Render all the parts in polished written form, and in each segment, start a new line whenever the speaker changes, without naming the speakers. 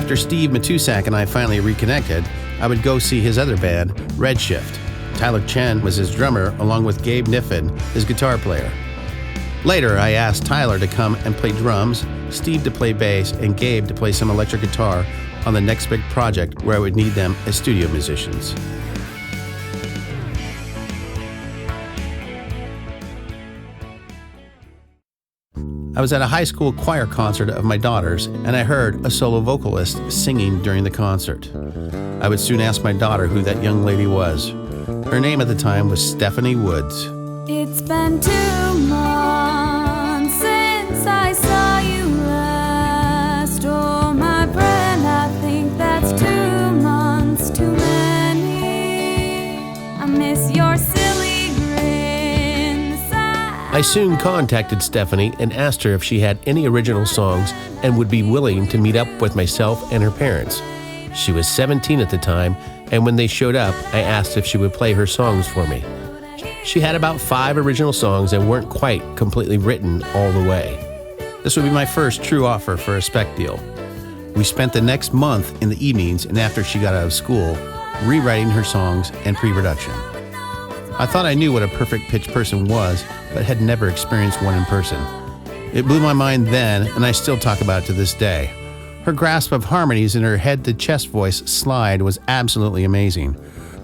After Steve Matusak and I finally reconnected, I would go see his other band, Redshift. Tyler Chen was his drummer, along with Gabe Niffen, his guitar player. Later, I asked Tyler to come and play drums, Steve to play bass, and Gabe to play some electric guitar on the next big project where I would need them as studio musicians. I was at a high school choir concert of my daughter's, and I heard a solo vocalist singing during the concert. I would soon ask my daughter who that young lady was. Her name at the time was Stephanie Woods.
It's been 2 months since I saw you last. Oh, my friend, I think that's 2 months too many. I miss your silly grin.
I soon contacted Stephanie and asked her if she had any original songs and would be willing to meet up with myself and her parents. She was 17 at the time, and when they showed up, I asked if she would play her songs for me. She had about 5 original songs that weren't quite completely written all the way. This would be my first true offer for a spec deal. We spent the next month in the evenings and after she got out of school, rewriting her songs and pre-production. I thought I knew what a perfect pitch person was, but had never experienced one in person. It blew my mind then, and I still talk about it to this day. Her grasp of harmonies and her head-to-chest voice slide was absolutely amazing.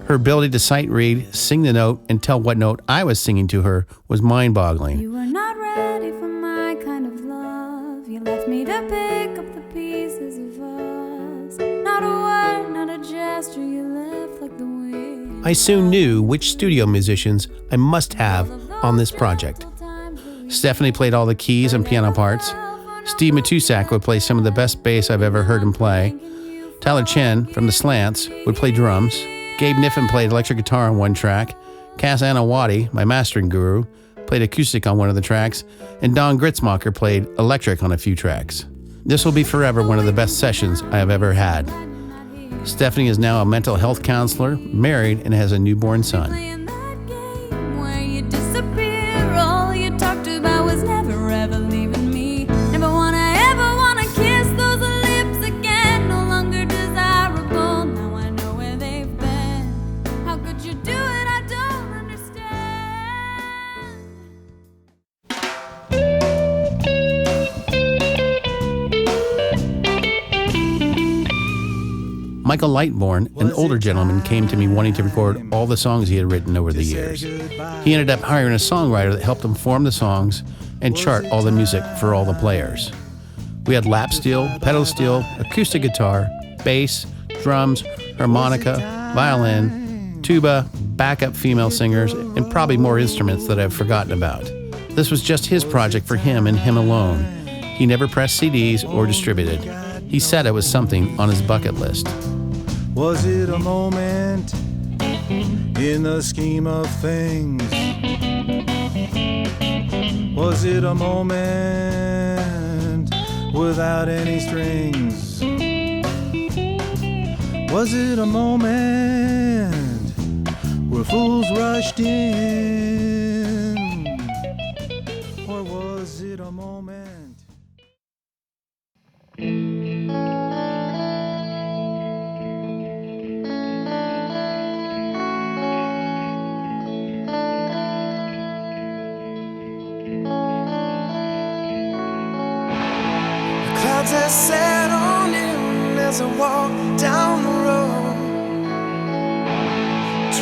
Her ability to sight read, sing the note, and tell what note I was singing to her was mind-boggling.
You were not ready for my kind of love. You left me to pick up the pieces of us. Not a word, not a gesture, you left like the wind.
I soon knew which studio musicians I must have on this project. Stephanie played all the keys and piano parts. Steve Matusak would play some of the best bass I've ever heard him play. Tyler Chen from the Slants would play drums. Gabe Niffen played electric guitar on one track. Cass Anawati, my mastering guru, played acoustic on one of the tracks. And Don Gritzmacher played electric on a few tracks. This will be forever one of the best sessions I have ever had. Stephanie is now a mental health counselor, married, and has a newborn son.
Playing that game where you disappear. All you talked about was never ever leaving me. Never ever wanna kiss those lips again. No longer desirable. Now I know where they've been. How could you do it? I don't understand.
Michael Lightbourne, an older gentleman, came to me wanting to record all the songs he had written over the years. He ended up hiring a songwriter that helped him form the songs and chart all the music for all the players. We had lap steel, pedal steel, acoustic guitar, bass, drums, harmonica, violin, tuba, backup female singers, and probably more instruments that I've forgotten about. This was just his project for him and him alone. He never pressed CDs or distributed. He said it was something on his bucket list.
Was it a moment in the scheme of things? Was it a moment without any strings? Was it a moment where fools rushed in? Or was it a moment?
Clouds that settled in as I walk down the road,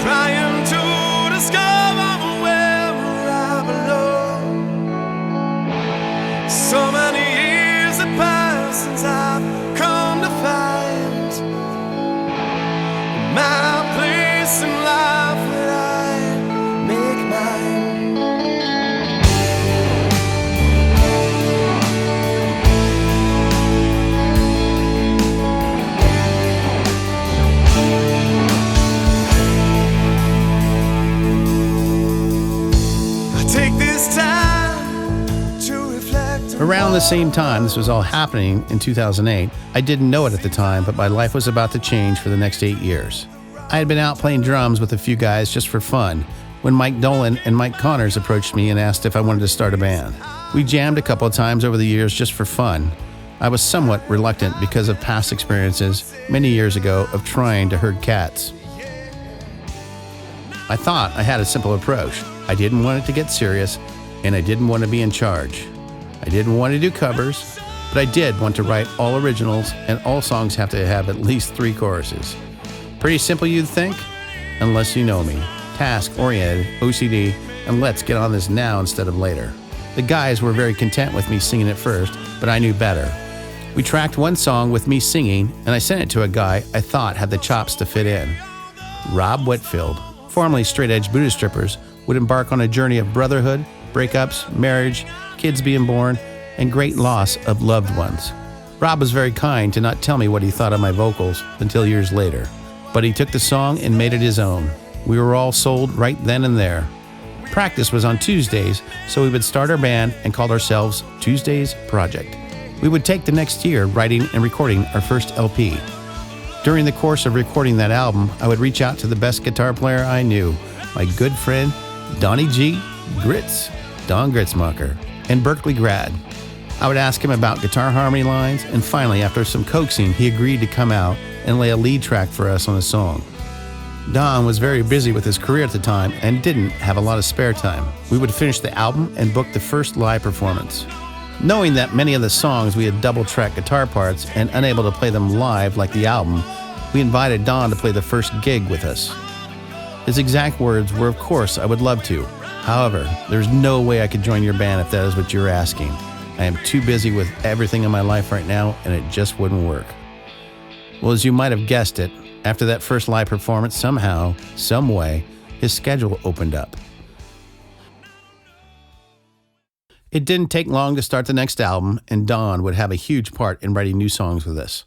trying to discover where I belong. So many years have passed since I've come to find my place in life that I make mine.
Around the same time this was all happening in 2008, I didn't know it at the time, but my life was about to change for the next 8 years. I had been out playing drums with a few guys just for fun when Mike Dolan and Mike Connors approached me and asked if I wanted to start a band. We jammed a couple of times over the years just for fun.
I was somewhat reluctant because of past experiences many years ago of trying to herd cats. I thought I had a simple approach. I didn't want it to get serious, and I didn't want to be in charge. I didn't want to do covers, but I did want to write all originals, and all songs have to have at least 3 choruses. Pretty simple, you'd think? Unless you know me. Task-oriented, OCD, and let's get on this now instead of later. The guys were very content with me singing it first, but I knew better. We tracked one song with me singing, and I sent it to a guy I thought had the chops to fit in. Rob Whitfield, formerly Straight Edge Buddha Strippers, would embark on a journey of brotherhood, breakups, marriage, kids being born, and great loss of loved ones. Rob was very kind to not tell me what he thought of my vocals until years later, but he took the song and made it his own. We were all sold right then and there. Practice was on Tuesdays, so we would start our band and called ourselves Tuesdays Project. We would take the next year writing and recording our first LP. During the course of recording that album, I would reach out to the best guitar player I knew, my good friend Donnie G. Grits, Don Gritzmacher, and Berkeley grad. I would ask him about guitar harmony lines, and finally, after some coaxing, he agreed to come out and lay a lead track for us on a song. Don was very busy with his career at the time and didn't have a lot of spare time. We would finish the album and book the first live performance. Knowing that many of the songs we had double-track guitar parts and unable to play them live like the album, we invited Don to play the first gig with us. His exact words were, of course, I would love to. However, there's no way I could join your band if that is what you're asking. I am too busy with everything in my life right now, and it just wouldn't work. Well, as you might have guessed it, after that first live performance, somehow, some way, his schedule opened up. It didn't take long to start the next album, and Don would have a huge part in writing new songs with us.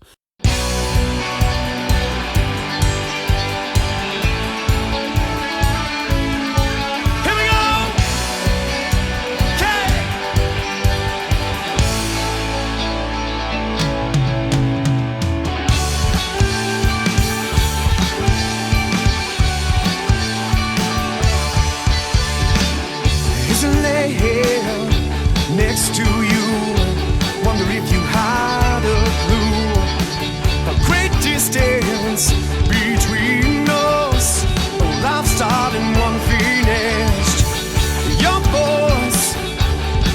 Next to you, wonder if you had a clue. A great distance between us. A life starting, one finished. Your voice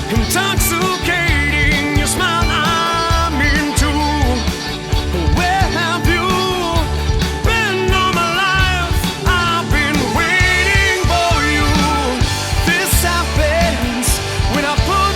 intoxicating, your smile I'm into. Where have you been all my life? I've been waiting for you. This happens when I put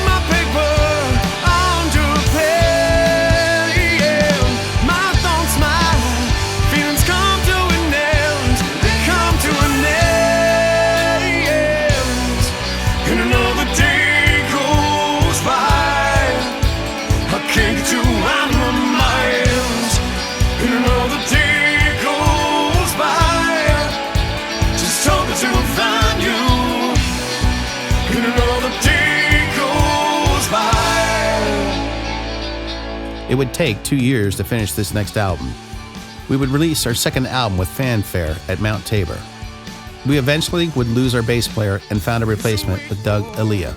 It would take 2 years to finish this next album. We would release our second album with fanfare at Mount Tabor. We eventually would lose our bass player and found a replacement with Doug Elia.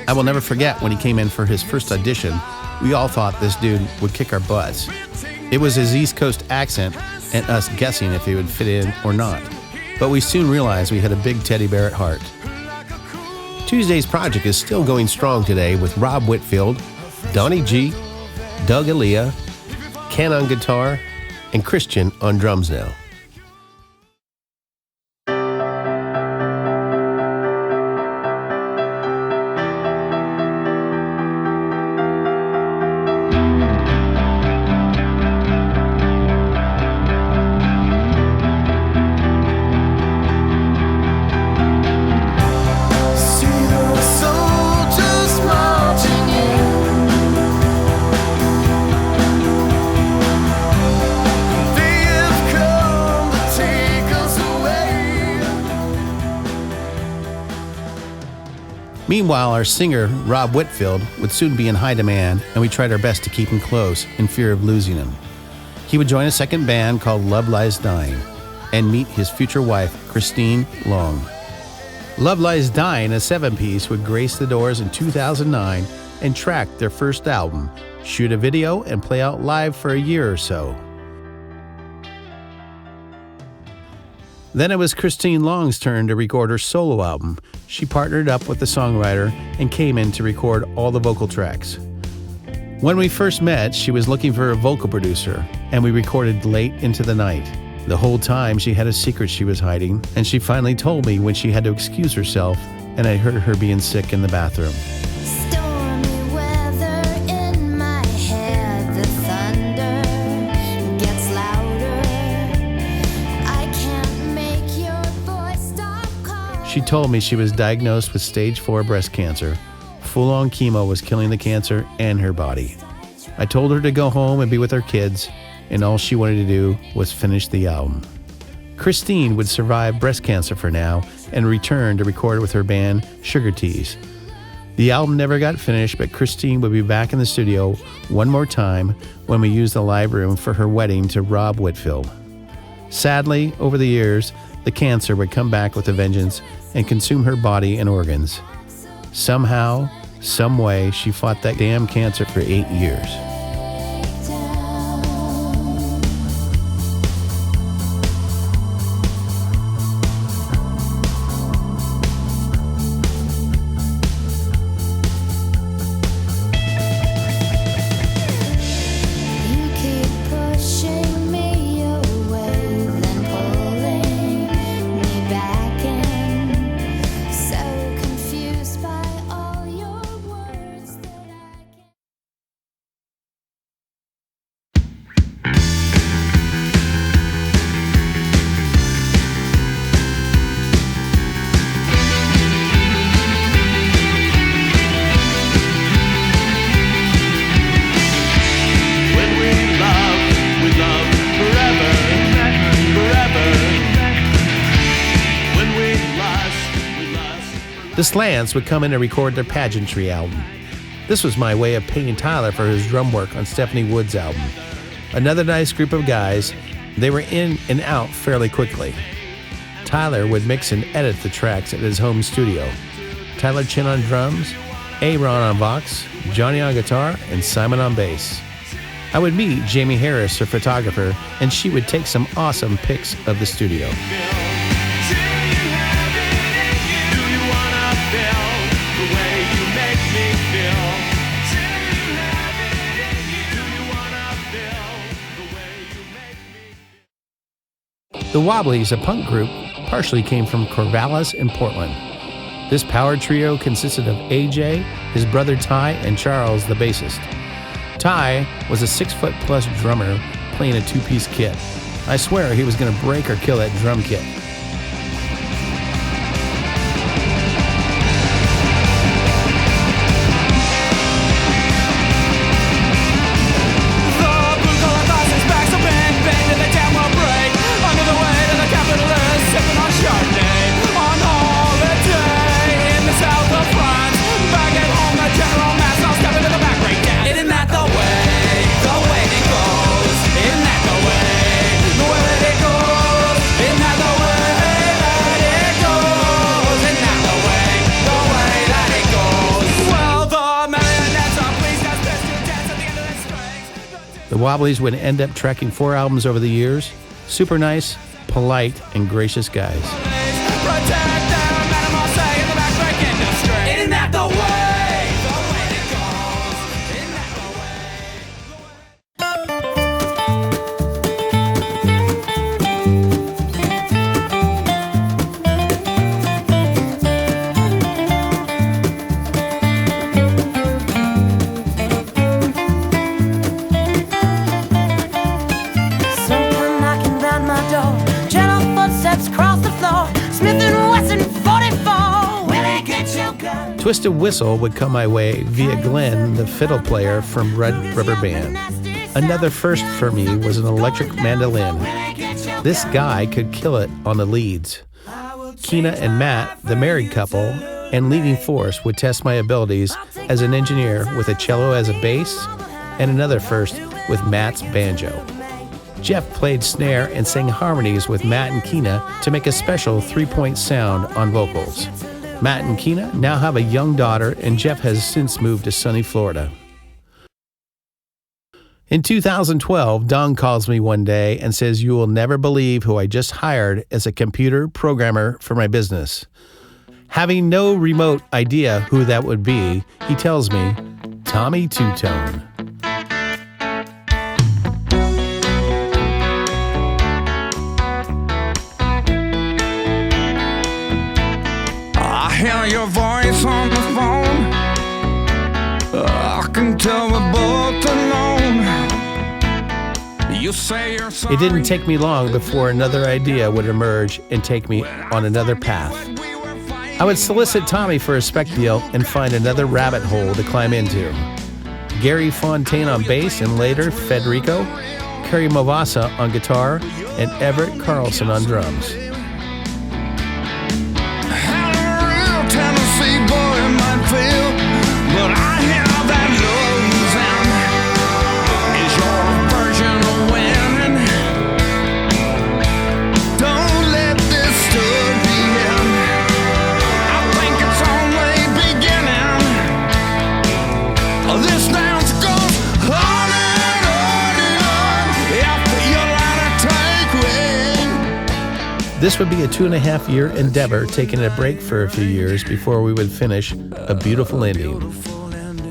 I will never forget when he came in for his first audition, we all thought this dude would kick our butts. It was his East Coast accent and us guessing if he would fit in or not. But we soon realized we had a big teddy bear at heart.
Tuesdays Project is still going strong today with Rob Whitfield, Donnie G, Doug Elia, Ken on guitar, and Christian on drums now.
Meanwhile, our singer, Rob Whitfield, would soon be in high demand, and we tried our best to keep him close in fear of losing him. He would join a second band called Love Lies Dying and meet his future wife, Christine Long. Love Lies Dying, a 7-piece, would grace the doors in 2009 and track their first album, shoot a video, and play out live for a year or so. Then it was Christine Long's turn to record her solo album. She partnered up with the songwriter and came in to record all the vocal tracks. When we first met, she was looking for a vocal producer, and we recorded late into the night. The whole time she had a secret she was hiding, and she finally told me when she had to excuse herself, and I heard her being sick in the bathroom.
Stormy weather in my head, the thunder gets louder. I can't make your voice stop calling.
She told me she was diagnosed with stage 4 breast cancer. Full-on chemo was killing the cancer and her body. I told her to go home and be with her kids, and all she wanted to do was finish the album. Christine would survive breast cancer for now and return to record with her band Sugar Teas. The album never got finished, but Christine would be back in the studio one more time when we used the live room for her wedding to Rob Whitfield. Sadly, over the years, the cancer would come back with a vengeance and consume her body and organs. Somehow, some way, she fought that damn cancer for 8 years.
You keep pushing me away, then pulling me back in. So confused by all your words that I can't.
When we love forever, forever. When we lust forever.
The Slants would come in and record their Pageantry album. This was my way of paying Tyler for his drum work on Stephanie Wood's album. Another nice group of guys. They were in and out fairly quickly. Tyler would mix and edit the tracks at his home studio. Tyler Chin on drums, Aaron on Vox, Johnny on guitar, and Simon on bass. I would meet Jamie Harris, her photographer, and she would take some awesome pics of the studio.
Do you have it in you? Do you wanna feel the way you make me feel? Do you have it in you? Do you wanna feel the way you make me feel?
The Wobblies, a punk group, partially came from Corvallis in Portland. This power trio consisted of AJ, his brother Ty, and Charles, the bassist. Ty was a 6-foot-plus drummer playing a 2-piece kit. I swear he was going to break or kill that drum kit.
The blue-collar class is back, so bang, bang, till the town will break. Under the weight of the capitalists, sipping on Chardonnay. On holiday in the south of France. Back at home, the general mass, I'll step into the back right down. Isn't that the way it goes? Isn't that the way that it goes? Isn't that the way that it goes? Isn't that the way that it goes? Well, the marionettes are pleased as best to dance at the end of the strings.
The Wobblies would end up tracking 4 albums over the years. Super nice, polite, and gracious guys.
Protect them, Mademoiselle, in the back break industry. Isn't that the way it goes? Isn't that the way?
Someone knocking round my door. Gentle footsteps cross the floor. Smith and Wesson 44. Willie, get your gun.
Twisted Whistle would come my way via Glenn, the fiddle player from Red Rubber Band. Another first for me was an electric mandolin. This guy could kill it on the leads. Keena and Matt, the married couple and leading force, would test my abilities as an engineer with a cello as a bass, and another first with Matt's banjo. Jeff played snare and sang harmonies with Matt and Keena to make a special 3-point sound on vocals. Matt and Keena now have a young daughter, and Jeff has since moved to sunny Florida. In 2012, Don calls me one day and says, "You will never believe who I just hired as a computer programmer for my business." Having no remote idea who that would be, he tells me, "Tommy Two-Tone."
I hear your voice on the phone. I can tell we're both alone. You say you're sorry.
It didn't take me long before another idea would emerge and take me on another path. I would solicit Tommy for a spec deal and find another rabbit hole to climb into. Gary Fontaine on bass and later Federico, Kerry Movasa on guitar, and Everett Carlson on drums.
How a real Tennessee boy might feel, but I hear that losing is your version of winning. Don't let this story end. I think it's only beginning. This dance goes on and on and on after you let it take wing.
This would be a 2.5-year endeavor, taking a break for a few years before we would finish a beautiful ending.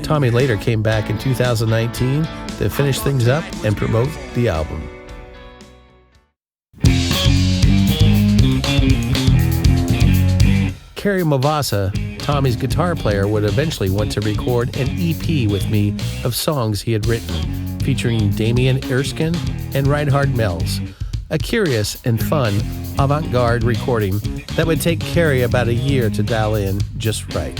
Tommy later came back in 2019 to finish things up and promote the album. Kerry Movasa, Tommy's guitar player, would eventually want to record an EP with me of songs he had written, featuring Damien Erskine and Reinhard Melz. A curious and fun avant-garde recording that would take Kerry about a year to dial in just right.